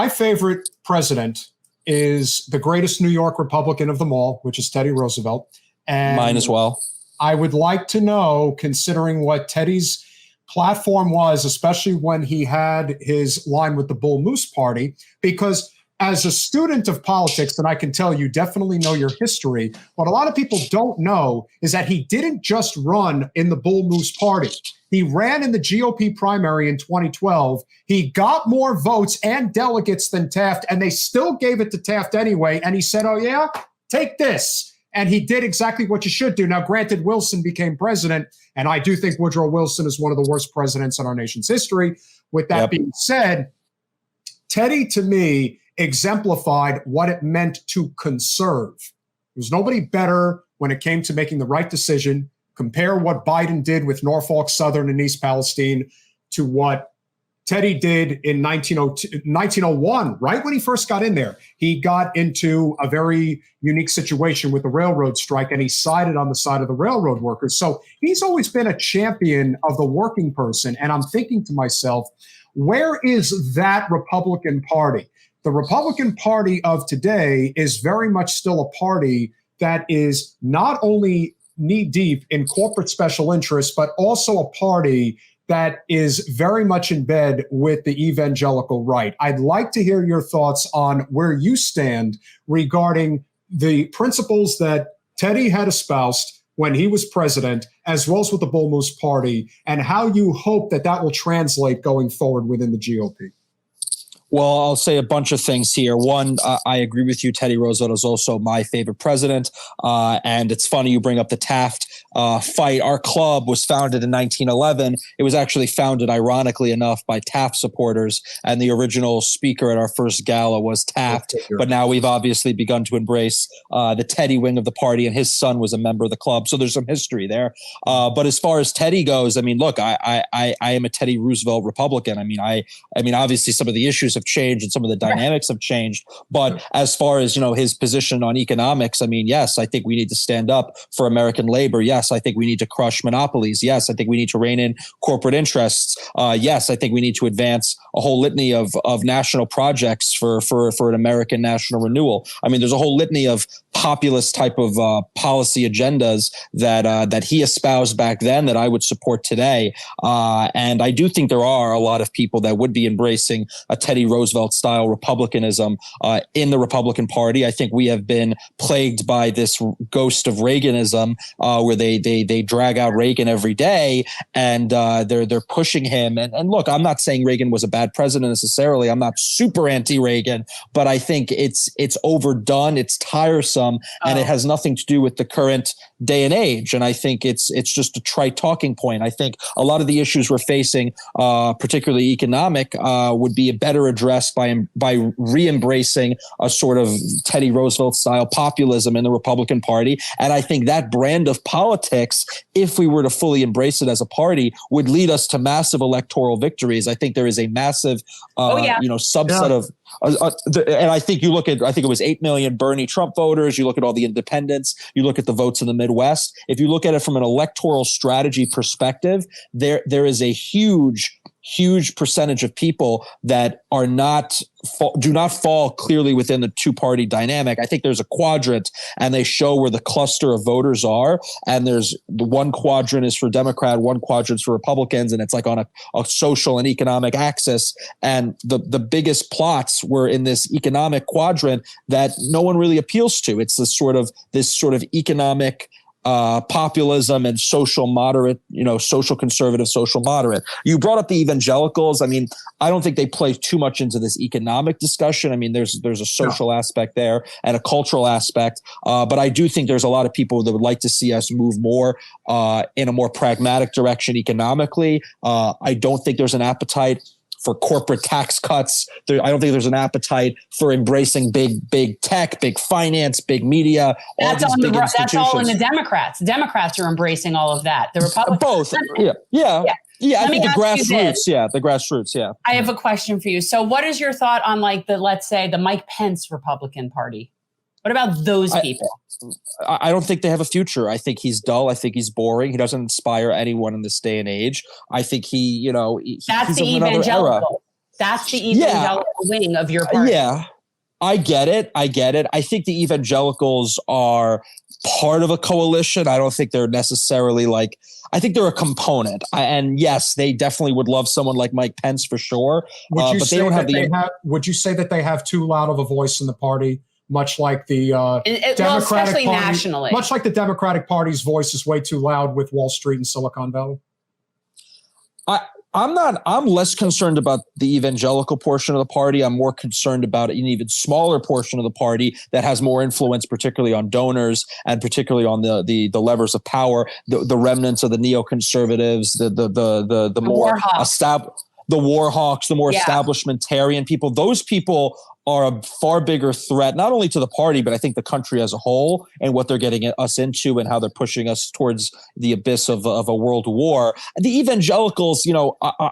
my favorite president is the greatest New York Republican of them all, which is Teddy Roosevelt. And mine as well. I would like to know, considering what Teddy's platform was, especially when he had his line with the Bull Moose Party, because as a student of politics, and I can tell you definitely know your history, what a lot of people don't know is that he didn't just run in the Bull Moose Party. He ran in the GOP primary in 2012. He got more votes and delegates than Taft, and they still gave it to Taft anyway. And he said, oh, yeah, take this. And he did exactly what you should do. Now, granted, Wilson became president, and I do think Woodrow Wilson is one of the worst presidents in our nation's history. With that being said, Teddy, to me, exemplified what it meant to conserve. There was nobody better when it came to making the right decision. Compare what Biden did with Norfolk Southern and East Palestine to what Teddy did in 1901, right when he first got in there. He got into a very unique situation with the railroad strike, and he sided on the side of the railroad workers. So he's always been a champion of the working person. And I'm thinking to myself, where is that Republican Party? The Republican Party of today is very much still a party that is not only knee-deep in corporate special interests, but also a party that is very much in bed with the evangelical right. I'd like to hear your thoughts on where you stand regarding the principles that Teddy had espoused when he was president, as well as with the Bull Moose Party, and how you hope that that will translate going forward within the GOP. Well, I'll say a bunch of things here. One, I agree with you. Teddy Roosevelt is also my favorite president. And it's funny you bring up the Taft fight. Our club was founded in 1911. It was actually founded, ironically enough, by Taft supporters. And the original speaker at our first gala was Taft. But now we've obviously begun to embrace the Teddy wing of the party, and his son was a member of the club. So there's some history there. But as far as Teddy goes, I mean, look, I am a Teddy Roosevelt Republican. I mean, obviously some of the issues have changed and some of the dynamics have changed. But as far as, his position on economics, I mean, yes, I think we need to stand up for American labor. Yes, I think we need to crush monopolies. Yes, I think we need to rein in corporate interests. Yes, I think we need to advance a whole litany of national projects for an American national renewal. I mean, there's a whole litany of populist type of policy agendas that he espoused back then that I would support today. And I do think there are a lot of people that would be embracing a Teddy Roosevelt style republicanism in the Republican Party. I think we have been plagued by this ghost of Reaganism where they drag out Reagan every day, and they're pushing him. And look, I'm not saying Reagan was a bad president necessarily. I'm not super anti-Reagan, but I think it's overdone, it's tiresome, and it has nothing to do with the current day and age. And I think it's just a trite talking point. I think a lot of the issues we're facing, particularly economic, would be better addressed by re-embracing a sort of Teddy Roosevelt style populism in the Republican Party. And I think that brand of politics, if we were to fully embrace it as a party, would lead us to massive electoral victories. I think there is a massive, subset of, and I think I think it was 8 million Bernie Trump voters. You look at all the independents, you look at the votes in the Midwest. If you look at it from an electoral strategy perspective, there is a huge percentage of people that do not fall clearly within the two-party dynamic. I think there's a quadrant, and they show where the cluster of voters are. And there's the one quadrant is for Democrat, one quadrant for Republicans, and it's like on a social and economic axis. And the biggest plots were in this economic quadrant that no one really appeals to. It's this sort of economic populism and social moderate, social conservative, social moderate. You brought up the evangelicals. I mean, I don't think they play too much into this economic discussion. I mean, there's a social aspect there and a cultural aspect. But I do think there's a lot of people that would like to see us move more in a more pragmatic direction economically. I don't think there's an appetite for corporate tax cuts. I don't think there's an appetite for embracing big tech, big finance, big media. That's all in the Democrats. Democrats are embracing all of that. The Republicans. Both. Yeah. I think the grassroots. Yeah. I have a question for you. So what is your thought on let's say the Mike Pence Republican Party? What about those people? I don't think they have a future. I think he's dull. I think he's boring. He doesn't inspire anyone in this day and age. I think that's the evangelical. That's the evangelical wing of your party. Yeah. I get it. I think the evangelicals are part of a coalition. I don't think they're necessarily I think they're a component. And yes, they definitely would love someone like Mike Pence for sure. But they don't have would you say that they have too loud of a voice in the party, much like the Democratic especially Party, nationally? Much like the Democratic Party's voice is way too loud with Wall Street and Silicon Valley? I'm less concerned about the evangelical portion of the party. I'm more concerned about an even smaller portion of the party that has more influence, particularly on donors and particularly on the levers of power, the remnants of the neoconservatives, the more established, the war hawks, the more establishmentarian people. Those people are a far bigger threat, not only to the party, but I think the country as a whole and what they're getting us into and how they're pushing us towards the abyss of a world war. The evangelicals,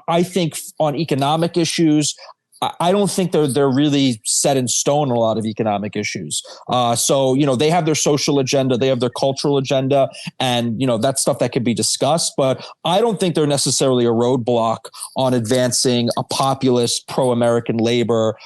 I think on economic issues, I don't think they're really set in stone on a lot of economic issues. So they have their social agenda, they have their cultural agenda, and that's stuff that can be discussed. But I don't think they're necessarily a roadblock on advancing a populist, pro-American labor,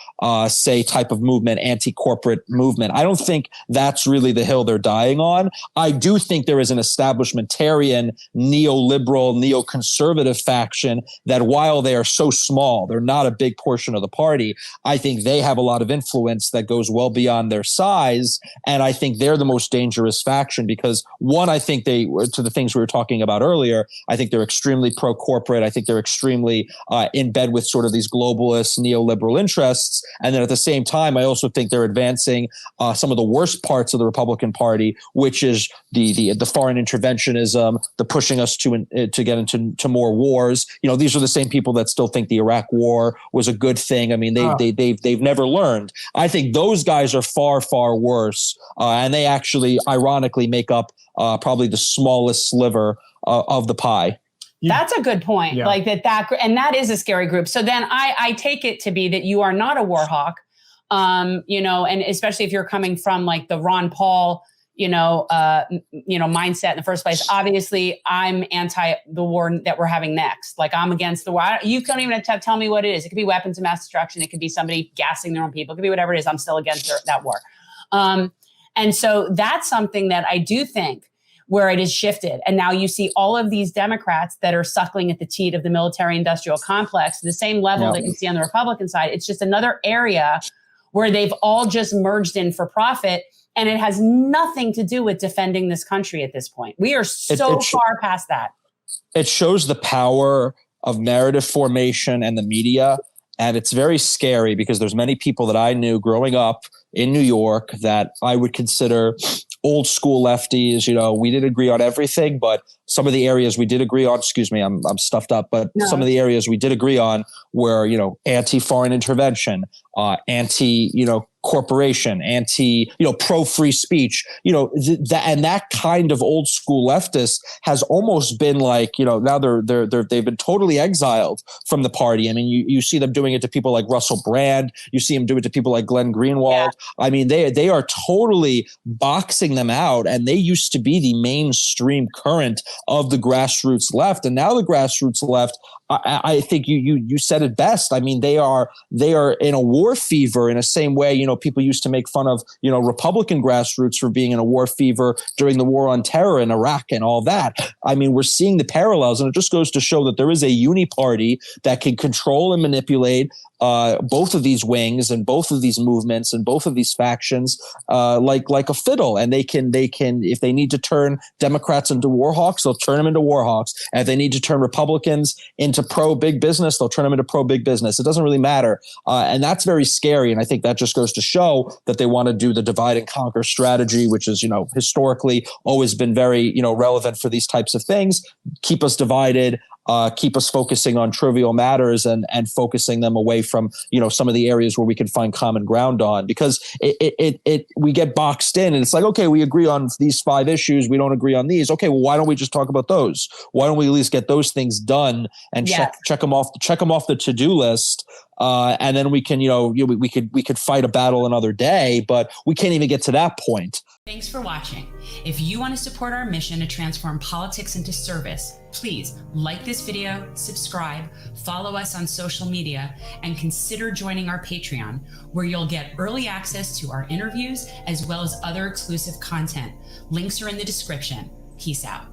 say type of movement, anti-corporate movement. I don't think that's really the hill they're dying on. I do think there is an establishmentarian, neoliberal, neoconservative faction that, while they are so small, they're not a big portion of the party. I think they have a lot of influence that goes well beyond their size. And I think they're the most dangerous faction because, one, I think to the things we were talking about earlier, I think they're extremely pro-corporate. I think they're extremely in bed with sort of these globalist neoliberal interests. And then at the same time, I also think they're advancing some of the worst parts of the Republican Party, which is the foreign interventionism, the pushing us to get into more wars. These are the same people that still think the Iraq War was a good thing. I mean, they've never learned. I think those guys are far, far worse, and they actually, ironically, make up probably the smallest sliver of the pie. That's a good point. Yeah. And that is a scary group. So then I take it to be that you are not a war hawk, and especially if you're coming from the Ron Paul, mindset in the first place. Obviously, I'm anti the war that we're having next. I'm against the war. You can't even tell me what it is. It could be weapons of mass destruction. It could be somebody gassing their own people. It could be whatever it is. I'm still against that war. And so that's something that I do think where it is shifted. And now you see all of these Democrats that are suckling at the teat of the military industrial complex, the same level that you see on the Republican side. It's just another area where they've all just merged in for profit. And it has nothing to do with defending this country at this point. We are so far past that. It shows the power of narrative formation and the media. And it's very scary because there's many people that I knew growing up in New York that I would consider old school lefties. We didn't agree on everything, but some of the areas we did agree on, excuse me, I'm stuffed up, but some of the areas we did agree on were, anti-foreign intervention, anti-corporation, pro-free speech, and that kind of old school leftist has almost been now they've been totally exiled from the party. I mean, you see them doing it to people like Russell Brand. You see them do it to people like Glenn Greenwald. Yeah. I mean, they are totally boxing them out, and they used to be the mainstream current of the grassroots left. And now the grassroots left, I think you said it best. I mean, they are in a war fever in the same way, people used to make fun of, Republican grassroots for being in a war fever during the war on terror in Iraq and all that. I mean, we're seeing the parallels, and it just goes to show that there is a uni party that can control and manipulate both of these wings and both of these movements and both of these factions like a fiddle. And they can, if they need to turn Democrats into war hawks, they'll turn them into war hawks. And if they need to turn Republicans into pro big business, they'll turn them into pro big business. It doesn't really matter. And that's very scary. And I think that just goes to show that they want to do the divide and conquer strategy, which is, historically always been very, relevant for these types of things. Keep us divided. Keep us focusing on trivial matters and focusing them away from, some of the areas where we can find common ground on, because we get boxed in and it's like, okay, we agree on these 5 issues. We don't agree on these. Okay, well, why don't we just talk about those? Why don't we at least get those things done and check them off the to-do list? and then we can, we could fight a battle another day, but we can't even get to that point. Thanks for watching. If you want to support our mission to transform politics into service, please like this video, subscribe, follow us on social media, and consider joining our Patreon, where you'll get early access to our interviews as well as other exclusive content. Links are in the description. Peace out.